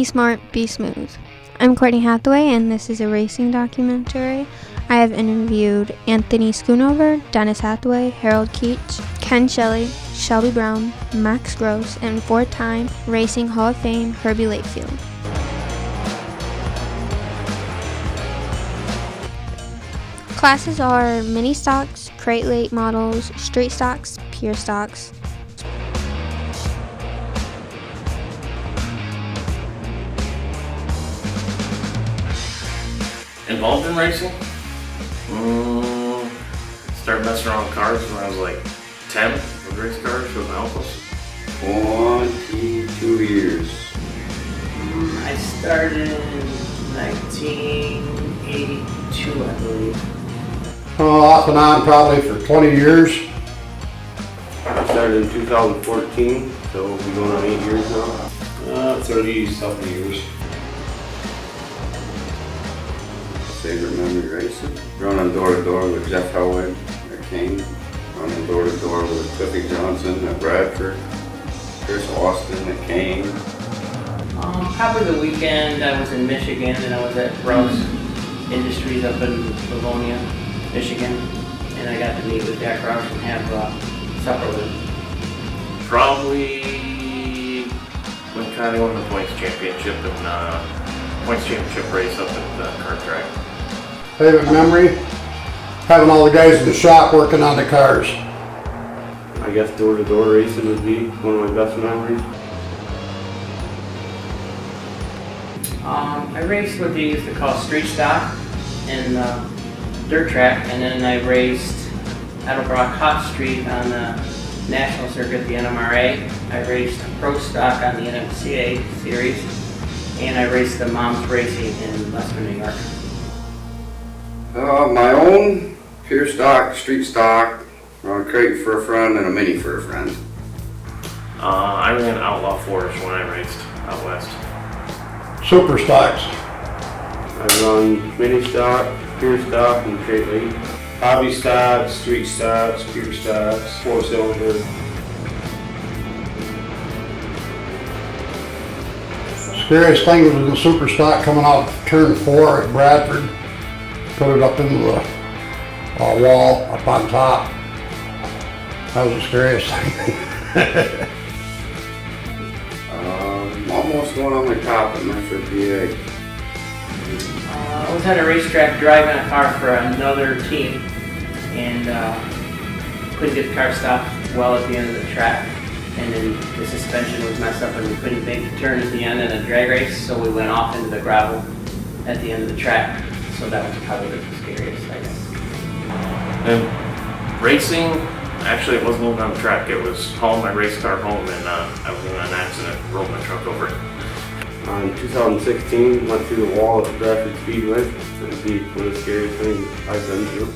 smart, be smooth. I'm Courtney Hathaway, and this is a racing documentary. I have interviewed Anthony Schoonover, Dennis Hathaway, Harold Keach, Ken Shelley, Shelby Brown, Max Gross, and four-time Racing Hall of Fame Herbie Lakefield. Classes are mini stocks, crate late models, street stocks, pure stocks. Involved in racing? Started messing around with cars when I was like 10 with race cars with my uncles. 22 years. I started in 1982, I believe. Off and on probably for 20 years. I started in 2014, so we'll be going on 8 years now. 30-something years. Favorite memory racing? Running door to door with Jeff Howard at Kane. Running door to door with Cliffy Johnson at Bradford. Chris Austin at Kane. Probably the weekend I was in Michigan and I was at Rouse Industries up in Livonia, Michigan, and I got to meet with Jack Rouse and have supper with him. Probably when Connie won the points championship and points championship race up at the kart track. Favorite memory? Having all the guys in the shop working on the cars. I guess door to door racing would be one of my best memories. I raced what they used to call street stock and dirt track, and then I raced Edelbrock Hot Street on the national circuit, the NMRA. I raced pro stock on the NMCA series, and I raced the Moms Racing in Leicester, New York. My own pure stock, street stock, a crate for a friend and a mini for a friend. I ran Outlaw Forest when I raced out west. Super stocks. I run mini stock, pure stock, and crate late. Hobby stocks, street stocks, pure stocks, 4-cylinder. Scariest thing was in the super stock coming out turn 4 at Bradford. Put it up into the wall up on top. That was the scariest thing. Almost going on my top at my 58. I was at a racetrack driving a car for another team and couldn't get the car stopped well at the end of the track. And then the suspension was messed up and we couldn't make the turn at the end in a drag race, so we went off into the gravel at the end of the track. So that was probably the scariest, I guess. And racing, actually it wasn't even on the track, it was hauling my race car home and I was in an accident, rolled my truck over it. In 2016, went through the wall at Bradford Speedway. It would be one of the scariest things I've been through.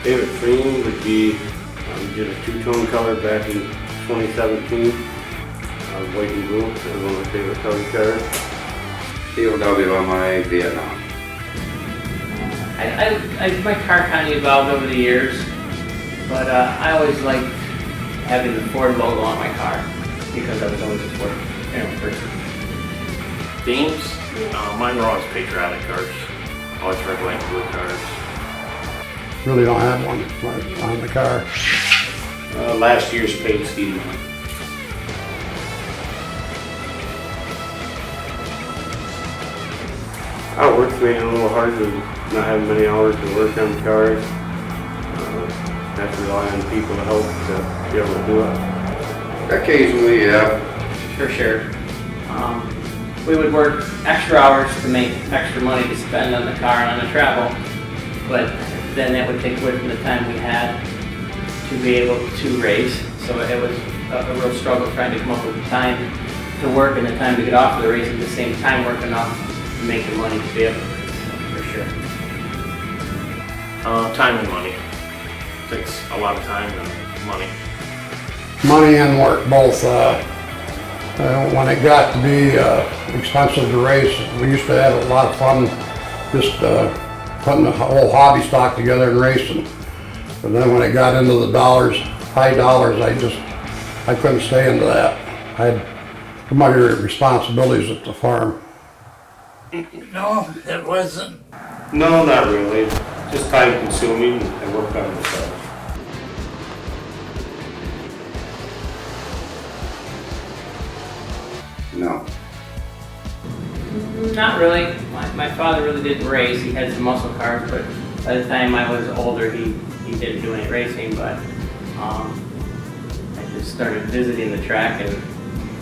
Favorite frame would be, we did a two-tone color back in 2017. White and blue, that was one of my favorite color cars. POWMI Vietnam. My car kind of evolved over the years, but I always liked having the Ford logo on my car because I was always a Ford person. Themes? Mine were always patriotic cars. Always red, white, and blue cars. Really don't have one on the car. Last year's paint scheme. Our work's made it a little hard to not have many hours to work on the cars. Have to rely on people to help to be able to do it. Occasionally, yeah. For sure. We would work extra hours to make extra money to spend on the car and on the travel, but then that would take away from the time we had to be able to race. So it was a real struggle trying to come up with the time to work and the time to get off of the race at the same time, work enough to make the money to be able to race, for sure. Time and money. Takes a lot of time and money. Money and work both. When it got to be expensive to race, we used to have a lot of fun just putting the whole hobby stock together and racing. But then when it got into the dollars, high dollars, I couldn't stay into that. I had too many responsibilities at the farm. No, it wasn't. No, not really. Just time consuming and work on myself. No. Not really. My father really didn't race. He had some muscle cars, but by the time I was older, he didn't do any racing. But I just started visiting the track, and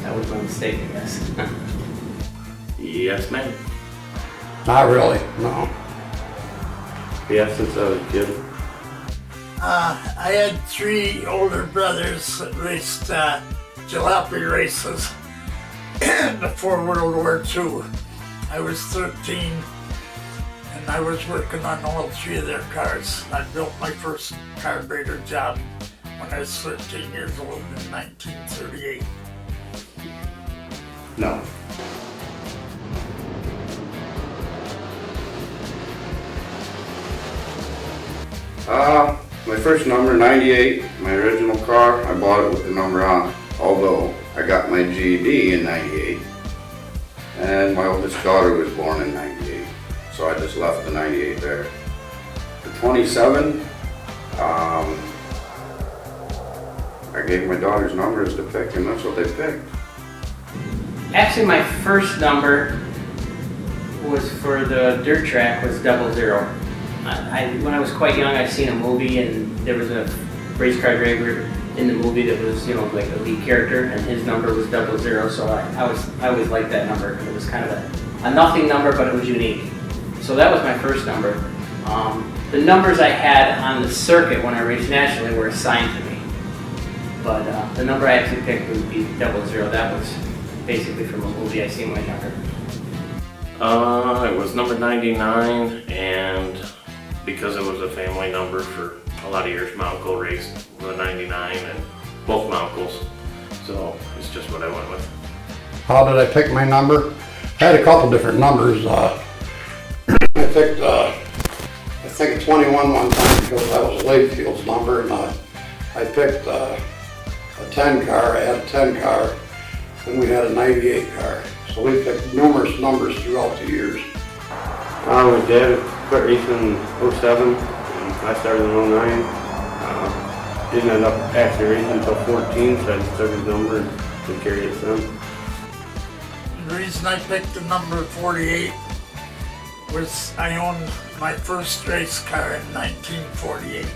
that was my mistake, I guess. Yes, ma'am. Not really, no. Yeah, since I was a kid. I had 3 older brothers that raced jalopy races before World War II. I was 13 and I was working on all 3 of their cars. I built my first carburetor job when I was 13 years old in 1938. No. My first number, 98, my original car, I bought it with the number on, although I got my GED in 98. And my oldest daughter was born in 98, so I just left the 98 there. The 27, I gave my daughter's numbers to pick, and that's what they picked. Actually, my first number was for the dirt track was 00. When I was quite young, I seen a movie and there was a race car driver in the movie that was, like a lead character, and his number was 00. So I always liked that number because it was kind of a nothing number, but it was unique. So that was my first number. The numbers I had on the circuit when I raced nationally were assigned to me, but the number I actually picked would be 00. That was basically from a movie I seen when I was younger. It was number 99, and because it was a family number for a lot of years, my uncle raced the 99 and both my uncles, so it's just what I went with. How did I pick my number? I had a couple different numbers. I picked, I think a 21 one time because that was Layfield's number, and I picked a 10 car. I had a 10 car, and we had a 98 car. So we picked numerous numbers throughout the years. My dad quit racing in 07, and I started in 09. Didn't end up actually racing until 14, so I just took his number and carried it since. The reason I picked the number 48 was I owned my first race car in 1948.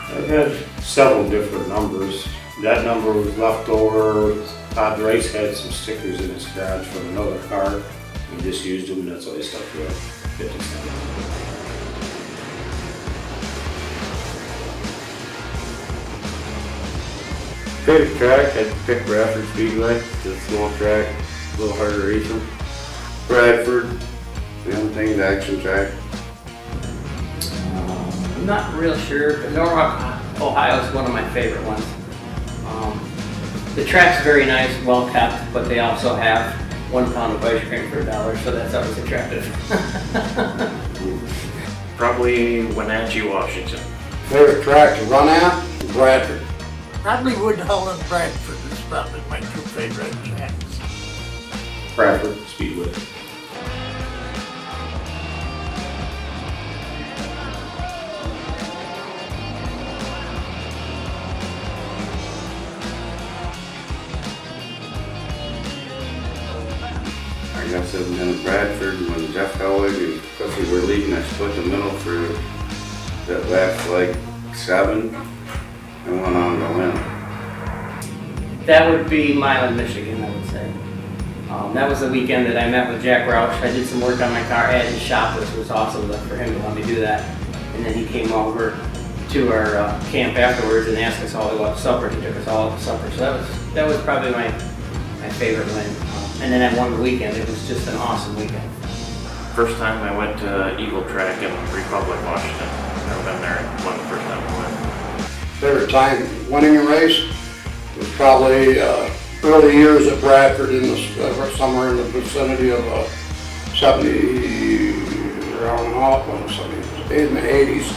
I've had several different numbers. That number was left over. Todd Rice had some stickers in his garage from another car. We just used them, and that's why he stuck to it. 57. Favorite track, I'd pick Bradford Speedway. It's a small track, a little harder racing. Bradford, the only thing, the action track. I'm not real sure, but Norwalk, Ohio is one of my favorite ones. The track's very nice, well kept, but they also have 1 pound of ice cream for $1, so that's always attractive. Probably Wenatchee, Washington. Favorite track to run at? Bradford. Probably Woodhull and Bradford is probably my 2 favorite tracks. Bradford Speedway. I guess it was in Bradford when Jeff Howard and Cliffy were leading. I split the middle for that last like 7 and went on to win. That would be Milan, Michigan, I would say. That was the weekend that I met with Jack Roush. I did some work on my car at his shop, which was awesome for him to let me do that. And then he came over to our camp afterwards and asked us all to go out to supper. He took us all out to supper. So that was probably my favorite win. And then I won the weekend. It was just an awesome weekend. First time I went to Eagle Track in Republic, Washington. Never been there. Won the first time I went. Favorite time winning a race was probably early years at Bradford, somewhere in the vicinity of 70, around in the 80s.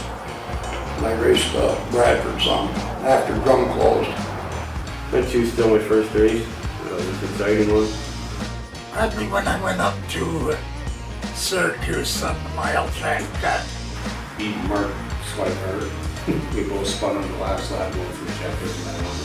I raced Bradford some after drum closed. But you still my first race. It was an exciting one. Probably when I went up to Syracuse on the mile track. Beat Mark Swiper. We both spun on the last lap going from Jeffers and I won.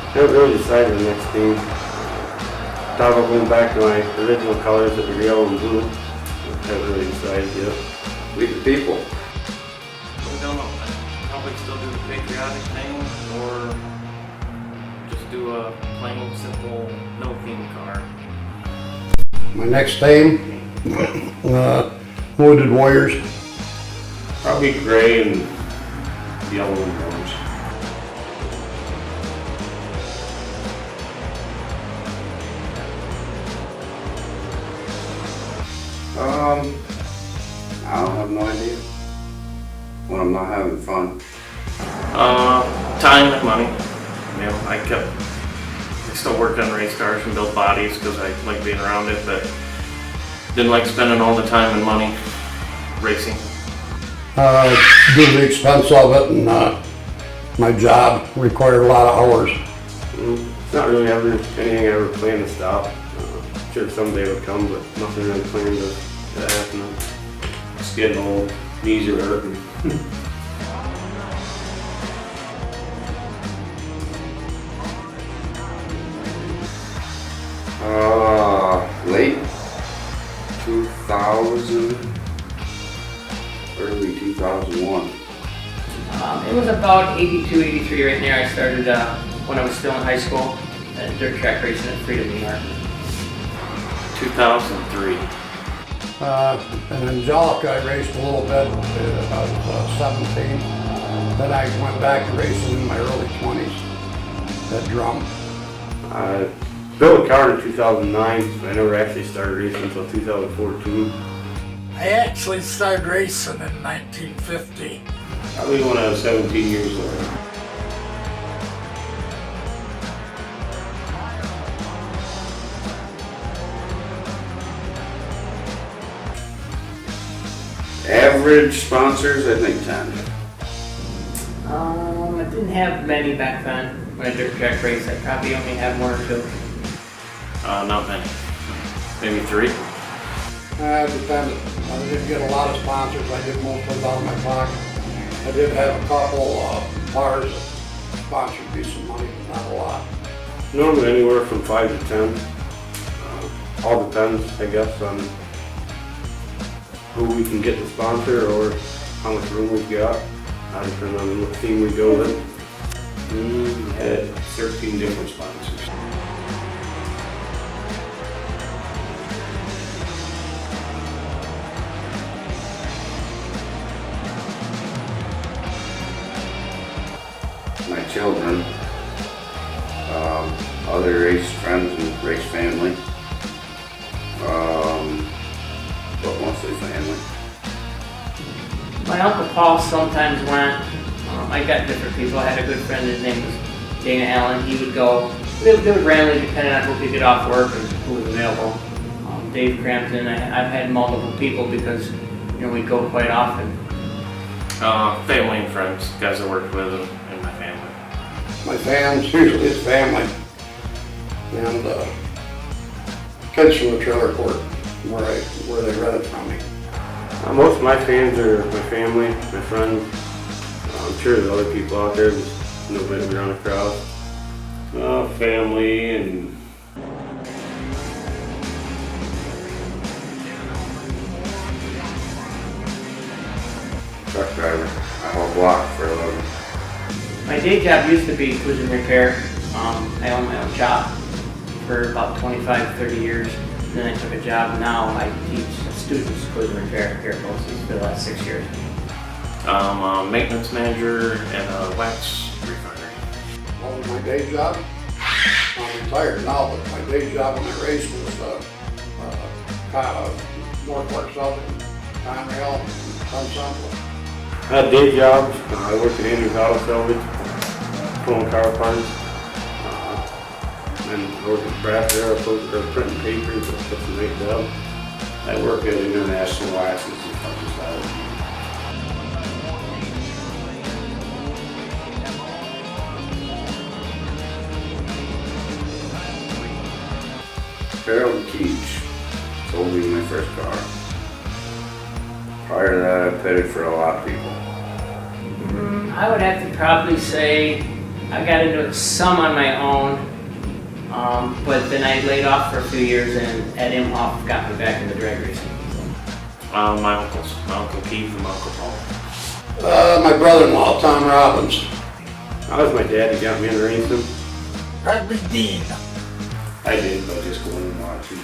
I haven't really decided the next team. Thought about going back to my original colors that were yellow and blue. Haven't really decided yet. We the people. We don't know. Probably still do the patriotic thing or just do a plain, simple, no theme car. My next team, Wounded Warriors. Probably gray and yellow and orange. I don't have no idea. When I'm not having fun. Time and money. You know, I still worked on race cars and built bodies because I like being around it, but didn't like spending all the time and money racing. Due to the expense of it and my job required a lot of hours. It's not really ever anything I ever planned to stop. Sure someday it would come, but nothing really planned to happen. It's getting old. Knees are hurting. Late 2000, early 2001. It was about 82, 83 right there. I started when I was still in high school at dirt track racing at Freedom, New York. 2003. In Angelica, I raced a little bit about 17. Then I went back to racing in my early 20s at drum. I built a car in 2009, but I never actually started racing until 2014. I actually started racing in 1950. Probably when I was 17 years old. Average sponsors, I think 10. I didn't have many back then when I dirt track raced. I probably only had one or two. Not many. Maybe 3. It depended. I didn't get a lot of sponsors. I did most of it out of my pocket. I did have a couple bars that sponsored me some money, but not a lot. Normally anywhere from 5 to 10. All depends, I guess, on who we can get to sponsor or how much room we've got. Depending on what team we go with. We had 13 different sponsors. My children, other race friends and race family, but mostly family. My Uncle Paul sometimes went. I got different people. I had a good friend, his name was Dana Allen. He would go. They would randomly depend on who could get off work and who was available. Dave Crampton, I've had multiple people because we'd go quite often. Family and friends, guys I worked with and my family. My fans, usually it's family, and kids from the trailer court where they rented from me. Most of my fans are my family, my friends. I'm sure there's other people out there, just nobody we run across. Family and Truck driver. I haul block for a living. My day job used to be collision repair. I own my own shop for about 25, 30 years. Then I took a job. Now I teach students collision repair here at BOCES for the last 6 years. I'm a maintenance manager at a wax refinery. What was my day job? I'm retired now, but my day job when I raced was North Park Southern, Conrail, Ensemble. I had day jobs. I worked at Andrew's Auto Salvage, pulling car parts. And I worked at Bradford Air, printing papers, stuff to make that. I work at International Axis and stuff like that. Harold Keach sold me my first car. Prior to that, I petted for a lot of people. I would have to probably say I got into it some on my own, but then I laid off for a few years, and Ed Imhoff got me back into drag racing. My uncles, my Uncle Keith and my Uncle Paul. My brother-in-law, Tom Robbins. That was my dad who got me into racing. Probably Dean. I did, but just going and watching.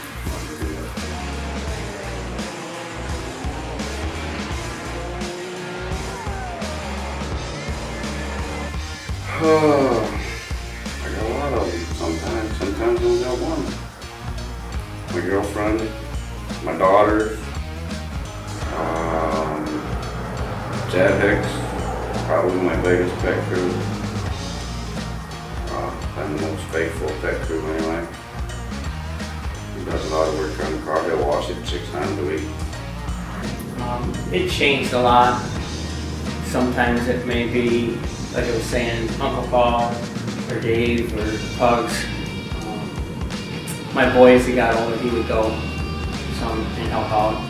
I got a lot of them sometimes I only got one. My girlfriend, my daughters, Chad Hicks, probably my biggest pet crew. I'm the most faithful pet crew anyway. He does a lot of work on the car. He'll wash it 6 times a week. It changed a lot. Sometimes it may be, like I was saying, Uncle Paul or Dave or Pugs. My boy, as he got older, he would go some and help out.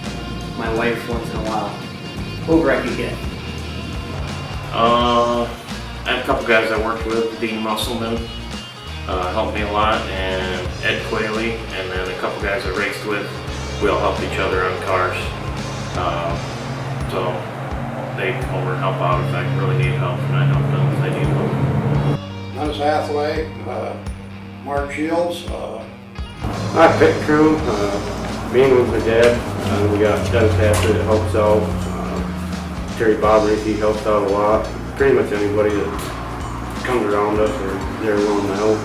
My wife once in a while. Whoever I could get. I had a couple guys I worked with, Dean Musselman, helped me a lot, and Ed Quayle, and then a couple guys I raced with. We all helped each other on cars. So they come over and help out if I really need help, and I help them if they need help. Dennis Hathaway, Mark Shields. My pit crew, being with my dad, we got Dennis Hathaway that helps out. Terry Bobber, he helps out a lot. Pretty much anybody that comes around us or they're willing to help.